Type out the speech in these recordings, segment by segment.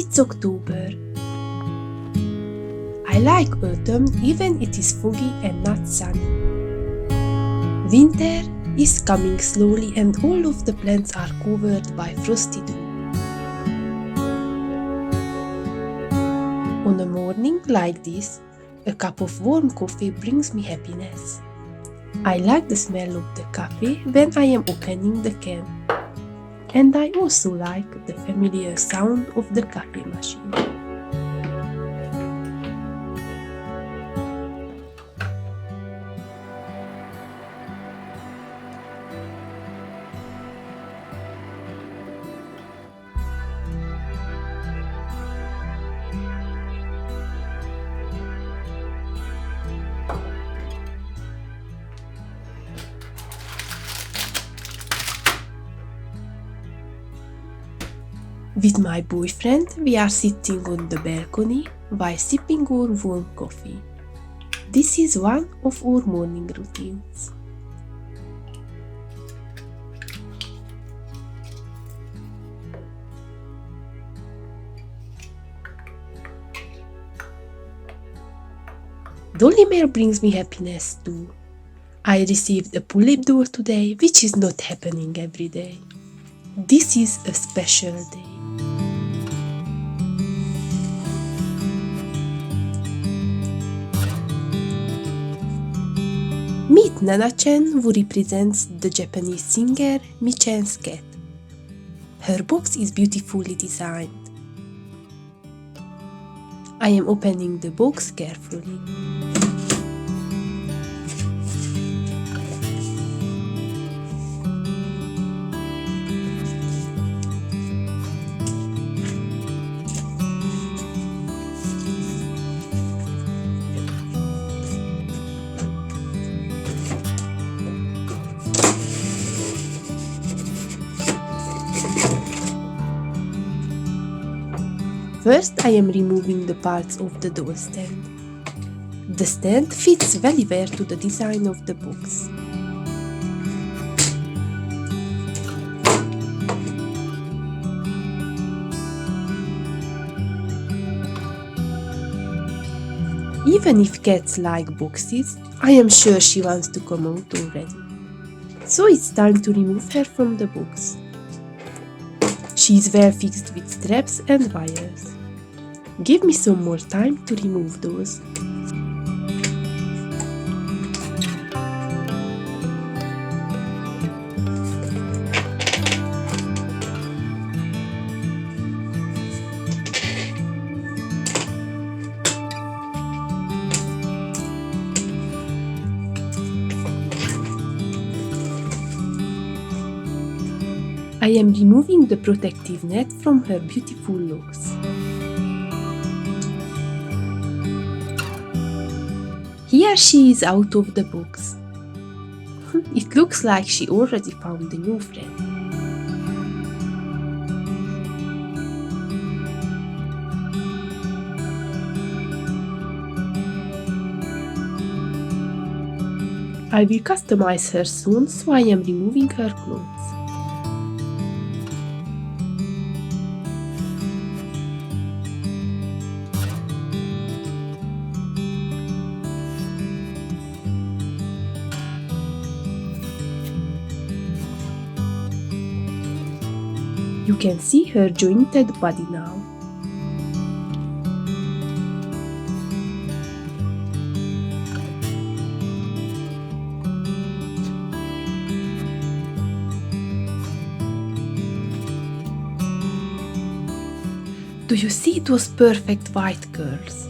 It's October. I like autumn even it is foggy and not sunny. Winter is coming slowly and all of the plants are covered by frosty dew. On a morning like this, a cup of warm coffee brings me happiness. I like the smell of the coffee when I am opening the can. And I also like the familiar sound of the coffee machine. With my boyfriend, we are sitting on the balcony while sipping our warm coffee. This is one of our morning routines. Dolly Mail brings me happiness too. I received a pull-up door today, which is not happening every day. This is a special day. Meet Nanachan, who represents the Japanese singer Michan's cat. Her box is beautifully designed. I am opening the box carefully. First, I am removing the parts of the doll stand. The stand fits very well to the design of the box. Even if cats like boxes, I am sure she wants to come out already. So it's time to remove her from the box. She is well fixed with straps and wires. Give me some more time to remove those. I am removing the protective net from her beautiful locks. Here she is out of the box. It looks like she already found a new friend. I will customize her soon, so I am removing her clothes. You can see her jointed body now. Do you see those perfect white curls?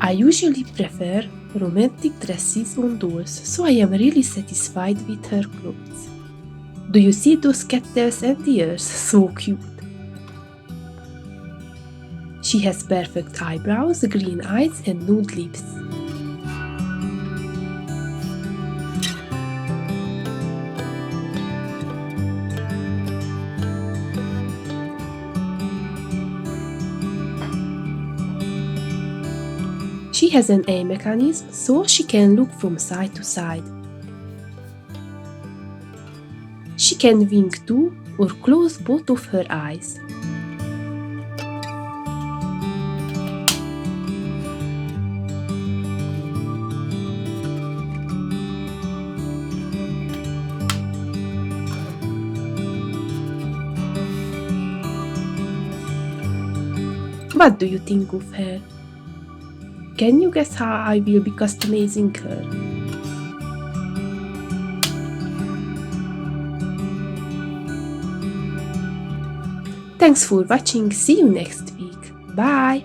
I usually prefer romantic dresses on dolls, so I am really satisfied with her clothes. Do you see those cattails and ears? So cute! She has perfect eyebrows, green eyes and nude lips. She has an eye mechanism so she can look from side to side. She can wink too or close both of her eyes. What do you think of her? Can you guess how I will be customizing her? Thanks for watching, see you next week. Bye!